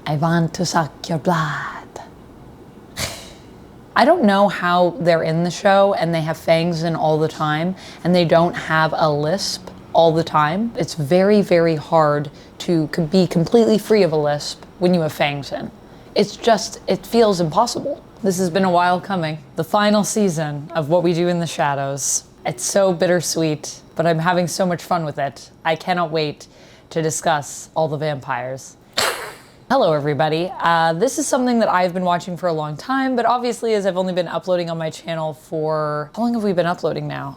I want to suck your blood. I don't know how they're in the show and they have fangs in all the time and they don't have a lisp all the time. It's very, very hard to be completely free of a lisp when you have fangs in. It's just, it feels impossible. This has been a while coming. The final season of What We Do in the Shadows. It's so bittersweet, but I'm having so much fun with it. I cannot wait to discuss all the vampires. Hello everybody. This is something that I've been watching for a long time, but obviously as I've only been uploading on my channel for, how long have we been uploading now?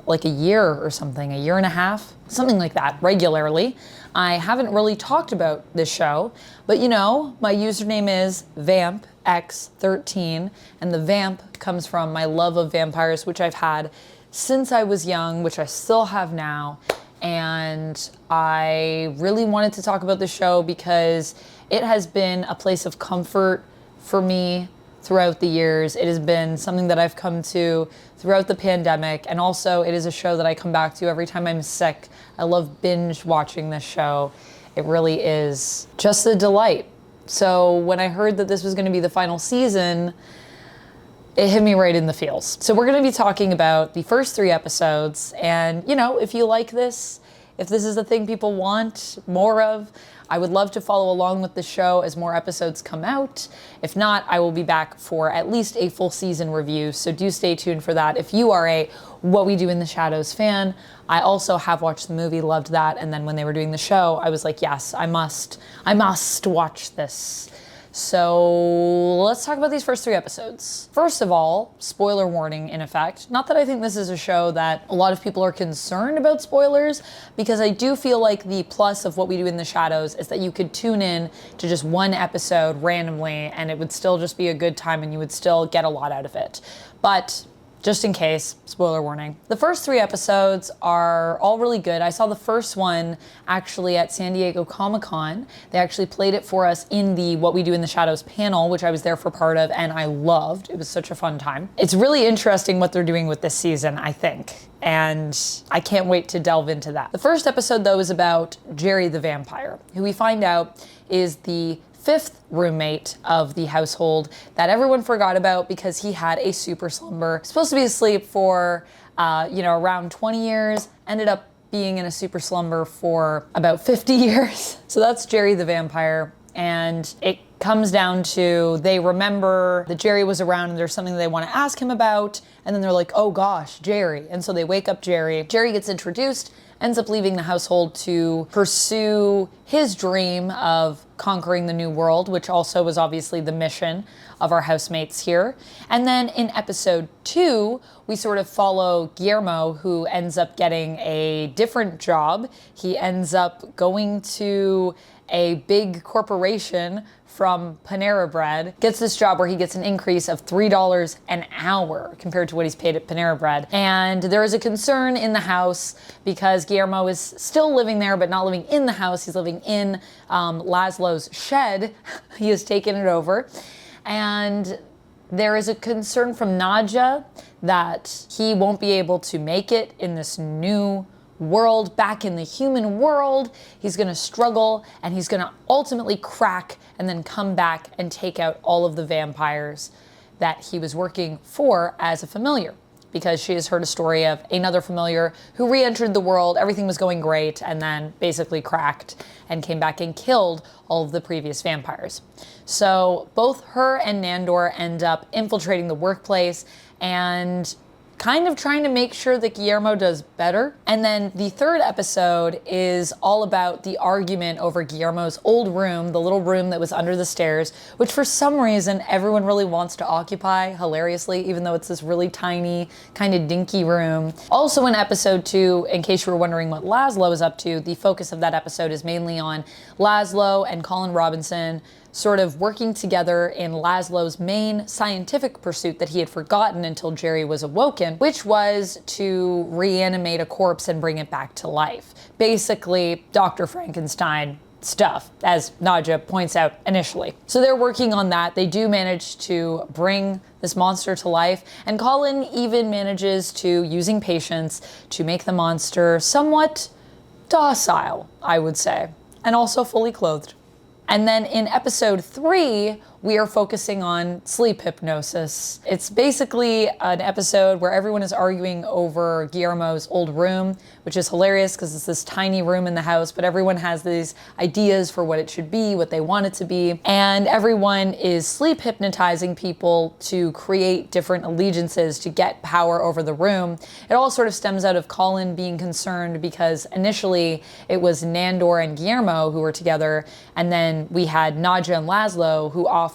Like a year or something, a year and a half? Something like that, regularly. I haven't really talked about this show, but you know, my username is VampX13, and the vamp comes from my love of vampires, which I've had since I was young, which I still have now. And I really wanted to talk about the show because it has been a place of comfort for me throughout the years. It has been something that I've come to throughout the pandemic, and also it is a show that I come back to every time I'm sick. I love binge watching this show. It really is just a delight. So when I heard that this was going to be the final season, it hit me right in the feels. So we're going to be talking about the first 3 episodes, and you know, if you like this, if this is the thing people want more of, I would love to follow along with the show as more episodes come out. If not, I will be back for at least a full season review, so do stay tuned for that. If you are a What We Do in the Shadows fan, I also have watched the movie, loved that, and then when they were doing the show, I was like, yes, I must watch this. So let's talk about these first 3 episodes. First of all, spoiler warning in effect. Not that I think this is a show that a lot of people are concerned about spoilers, because I do feel like the plus of What We Do in the Shadows is that you could tune in to just 1 episode randomly and it would still just be a good time and you would still get a lot out of it. But just in case, spoiler warning. The first 3 episodes are all really good. I saw the first one actually at San Diego Comic-Con. They actually played it for us in the What We Do in the Shadows panel, which I was there for part of, and I loved. It was such a fun time. It's really interesting what they're doing with this season, I think, and I can't wait to delve into that. The first episode, though, is about Jerry the vampire, who we find out is the 5th roommate of the household that everyone forgot about because he had a super slumber. Supposed to be asleep for, around 20 years, ended up being in a super slumber for about 50 years. So that's Jerry the vampire. And it comes down to, they remember that Jerry was around and there's something they want to ask him about. And then they're like, oh gosh, Jerry. And so they wake up Jerry. Jerry gets introduced, ends up leaving the household to pursue his dream of conquering the new world, which also was obviously the mission of our housemates here. And then in episode 2, we sort of follow Guillermo, who ends up getting a different job. He ends up going to a big corporation from Panera Bread, gets this job where he gets an increase of $3 an hour compared to what he's paid at Panera Bread. And there is a concern in the house because Guillermo is still living there, but not living in the house. He's living in Laszlo's shed. He has taken it over. And there is a concern from Nadja that he won't be able to make it in this new world, back in the human world. He's gonna struggle and he's gonna ultimately crack and then come back and take out all of the vampires that he was working for as a familiar, because she has heard a story of another familiar who re-entered the world, everything was going great, and then basically cracked and came back and killed all of the previous vampires. So both her and Nandor end up infiltrating the workplace and kind of trying to make sure that Guillermo does better. And then the 3rd episode is all about the argument over Guillermo's old room, the little room that was under the stairs, which for some reason everyone really wants to occupy, hilariously, even though it's this really tiny, kind of dinky room. Also in episode 2, in case you were wondering what Laszlo is up to, the focus of that episode is mainly on Laszlo and Colin Robinson sort of working together in Laszlo's main scientific pursuit that he had forgotten until Jerry was awoken, which was to reanimate a corpse and bring it back to life. Basically, Dr. Frankenstein stuff, as Nadja points out initially. So they're working on that. They do manage to bring this monster to life, and Colin even manages to, using patience, to make the monster somewhat docile, I would say, and also fully clothed. And then in episode 3, we are focusing on sleep hypnosis. It's basically an episode where everyone is arguing over Guillermo's old room, which is hilarious because it's this tiny room in the house, but everyone has these ideas for what it should be, what they want it to be. And everyone is sleep hypnotizing people to create different allegiances to get power over the room. It all sort of stems out of Colin being concerned because initially it was Nandor and Guillermo who were together, and then we had Nadja and Laszlo who often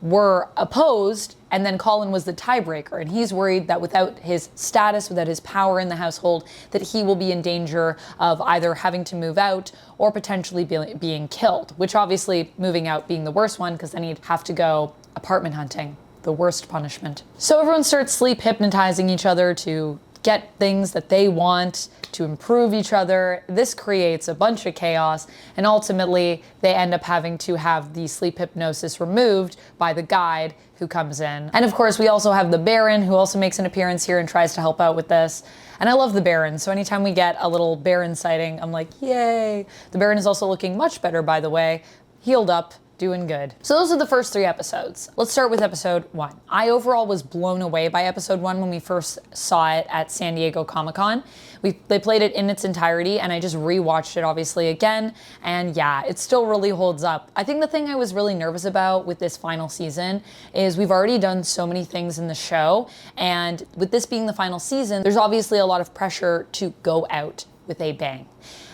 were opposed, and then Colin was the tiebreaker, and he's worried that without his status, without his power in the household, that he will be in danger of either having to move out or potentially being killed, which obviously moving out being the worst one because then he'd have to go apartment hunting, the worst punishment. So everyone starts sleep hypnotizing each other to get things that they want, to improve each other. This creates a bunch of chaos, and ultimately they end up having to have the sleep hypnosis removed by the guide who comes in. And of course we also have the Baron, who also makes an appearance here and tries to help out with this. And I love the Baron, so anytime we get a little Baron sighting, I'm like, yay. The Baron is also looking much better, by the way, healed up, doing good. So those are the first 3 episodes. Let's start with episode 1. I overall was blown away by episode 1 when we first saw it at San Diego Comic-Con. They played it in its entirety, and I just rewatched it obviously again, and yeah, it still really holds up. I think the thing I was really nervous about with this final season is we've already done so many things in the show, and with this being the final season, there's obviously a lot of pressure to go out with a bang.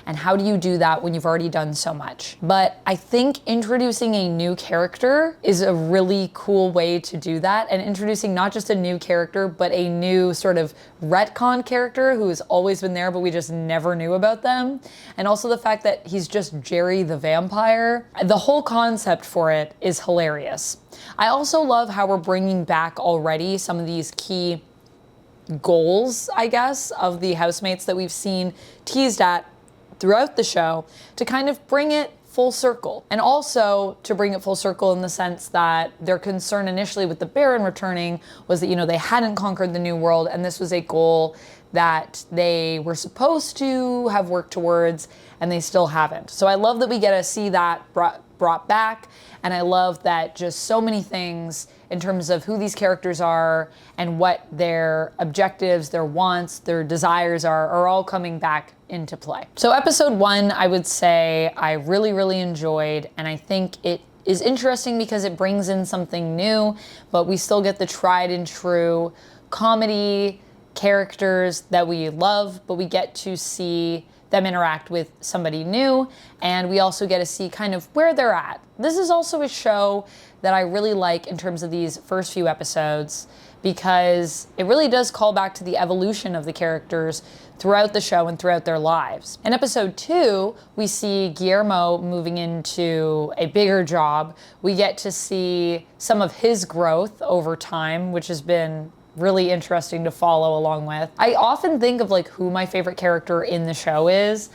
And how do you do that when you've already done so much? But I think introducing a new character is a really cool way to do that, and introducing not just a new character, but a new sort of retcon character who has always been there, but we just never knew about them. And also the fact that he's just Jerry the vampire. The whole concept for it is hilarious. I also love how we're bringing back already some of these key goals, I guess, of the housemates that we've seen teased at throughout the show to kind of bring it full circle. And also to bring it full circle in the sense that their concern initially with the Baron returning was that, you know, they hadn't conquered the New World, and this was a goal that they were supposed to have worked towards, and they still haven't. So I love that we get to see that brought back, and I love that just so many things in terms of who these characters are and what their objectives, their wants, their desires are all coming back into play. So episode 1, I would say I really, really enjoyed, and I think it is interesting because it brings in something new, but we still get the tried and true comedy characters that we love, but we get to see them interact with somebody new, and we also get to see kind of where they're at. This is also a show that I really like in terms of these first few episodes because it really does call back to the evolution of the characters throughout the show and throughout their lives. In episode 2, we see Guillermo moving into a bigger job. We get to see some of his growth over time, which has been really interesting to follow along with. I often think of like who my favorite character in the show is,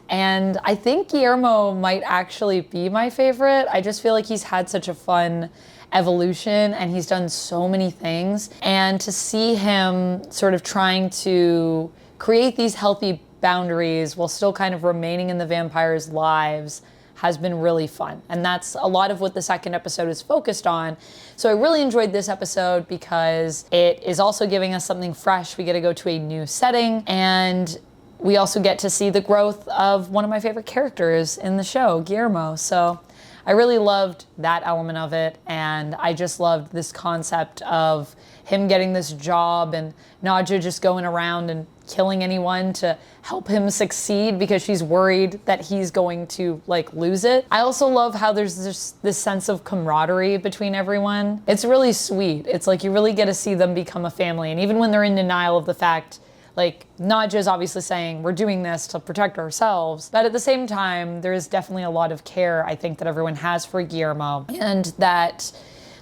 and I think Guillermo might actually be my favorite. I just feel like he's had such a fun evolution and he's done so many things, and to see him sort of trying to create these healthy boundaries while still kind of remaining in the vampires' lives has been really fun. And that's a lot of what the second episode is focused on. So I really enjoyed this episode because it is also giving us something fresh. We get to go to a new setting, and we also get to see the growth of one of my favorite characters in the show, Guillermo. So I really loved that element of it, and I just loved this concept of him getting this job and Nadja just going around and killing anyone to help him succeed because she's worried that he's going to like lose it. I also love how there's this sense of camaraderie between everyone. It's really sweet. It's like you really get to see them become a family, and even when they're in denial of the fact, like Nadja is obviously saying we're doing this to protect ourselves, but at the same time there is definitely a lot of care I think that everyone has for Guillermo, and that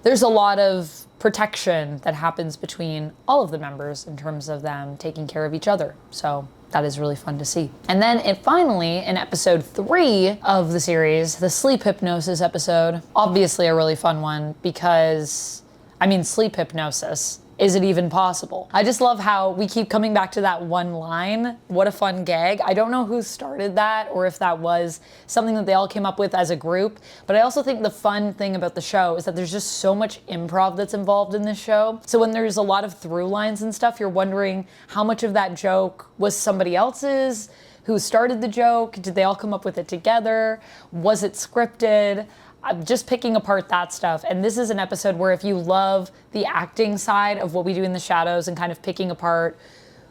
there's a lot of protection that happens between all of the members in terms of them taking care of each other. So that is really fun to see. And then finally, in episode 3 of the series, the sleep hypnosis episode, obviously a really fun one because, I mean, sleep hypnosis. Is it even possible? I just love how we keep coming back to that one line. What a fun gag. I don't know who started that or if that was something that they all came up with as a group, but I also think the fun thing about the show is that there's just so much improv that's involved in this show. So when there's a lot of through lines and stuff, you're wondering how much of that joke was somebody else's, who started the joke, did they all come up with it together, was it scripted? I'm just picking apart that stuff. And this is an episode where if you love the acting side of what we do in the shadows and kind of picking apart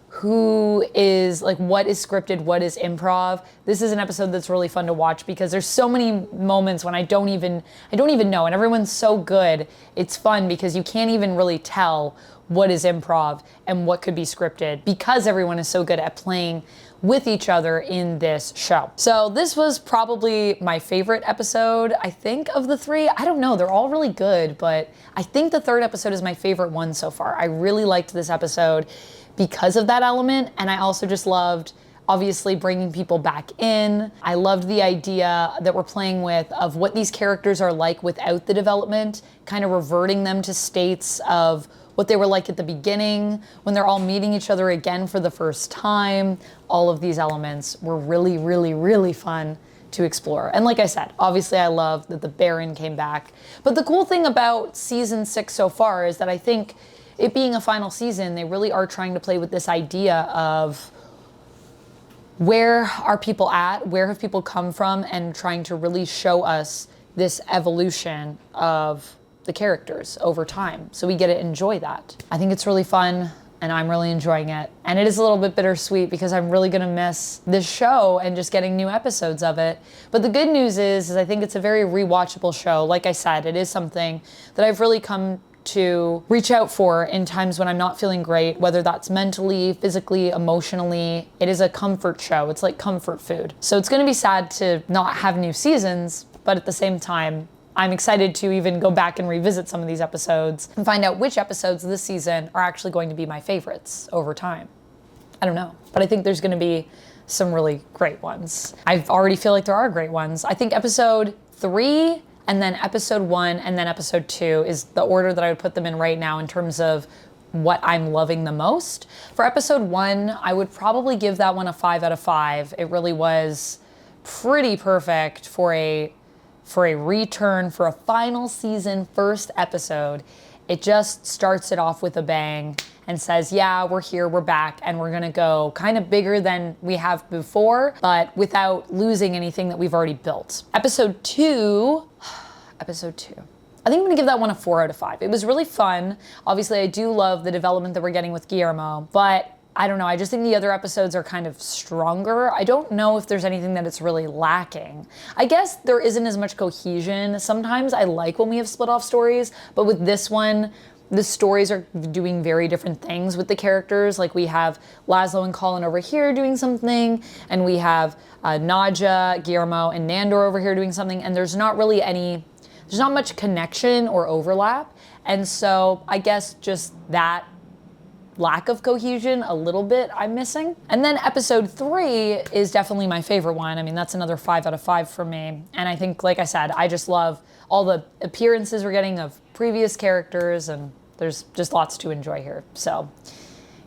who is like, what is scripted, what is improv, this is an episode that's really fun to watch because there's so many moments when I don't even know, and everyone's so good. It's fun because you can't even really tell what is improv and what could be scripted because everyone is so good at playing with each other in this show. So this was probably my favorite episode, I think, of the three. I don't know, they're all really good, but I think the third episode is my favorite one so far. I really liked this episode because of that element, and I also just loved obviously bringing people back in. I loved the idea that we're playing with of what these characters are like without the development, kind of reverting them to states of what they were like at the beginning, when they're all meeting each other again for the first time. All of these elements were really, really, really fun to explore. And like I said, obviously I love that the Baron came back. But the cool thing about season 6 so far is that I think it being a final season, they really are trying to play with this idea of where are people at, where have people come from, and trying to really show us this evolution of the characters over time. So we get to enjoy that. I think it's really fun and I'm really enjoying it. And it is a little bit bittersweet because I'm really gonna miss this show and just getting new episodes of it. But the good news is I think it's a very rewatchable show. Like I said, it is something that I've really come to reach out for in times when I'm not feeling great, whether that's mentally, physically, emotionally. It is a comfort show. It's like comfort food. So it's gonna be sad to not have new seasons, but at the same time, I'm excited to even go back and revisit some of these episodes and find out which episodes this season are actually going to be my favorites over time. I don't know, but I think there's gonna be some really great ones. I already feel like there are great ones. I think episode 3 and then episode 1 and then episode 2 is the order that I would put them in right now in terms of what I'm loving the most. For episode 1, I would probably give that one a 5 out of 5. It really was pretty perfect for a return, for a final season first episode. It just starts it off with a bang and says, yeah, we're here, we're back, and we're gonna go kind of bigger than we have before, but without losing anything that we've already built. Episode 2, I think I'm gonna give that one a 4 out of 5. It was really fun. Obviously, I do love the development that we're getting with Guillermo, but I don't know, I just think the other episodes are kind of stronger. I don't know if there's anything that it's really lacking. I guess there isn't as much cohesion. Sometimes I like when we have split off stories, but with this one, the stories are doing very different things with the characters. Like we have Laszlo and Colin over here doing something, and we have Nadja, Guillermo, and Nandor over here doing something, and there's not much connection or overlap. And so I guess just that lack of cohesion a little bit I'm missing. And then episode 3 is definitely my favorite one. I mean, that's another 5 out of 5 for me. And I think, like I said, I just love all the appearances we're getting of previous characters, and there's just lots to enjoy here. So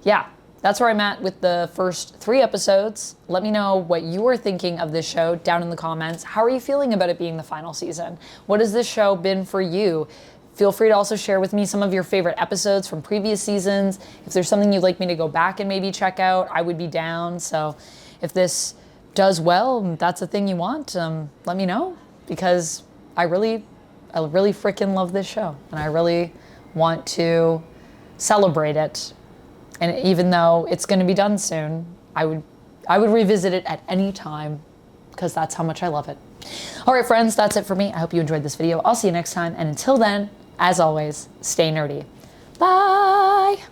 yeah, that's where I'm at with the first 3 episodes. Let me know what you are thinking of this show down in the comments. How are you feeling about it being the final season? What has this show been for you? Feel free to also share with me some of your favorite episodes from previous seasons. If there's something you'd like me to go back and maybe check out, I would be down. So if this does well, and that's the thing you want, let me know, because I really freaking love this show, and I really want to celebrate it. And even though it's going to be done soon, I would revisit it at any time, because that's how much I love it. All right, friends, that's it for me. I hope you enjoyed this video. I'll see you next time, and until then, as always, stay nerdy. Bye!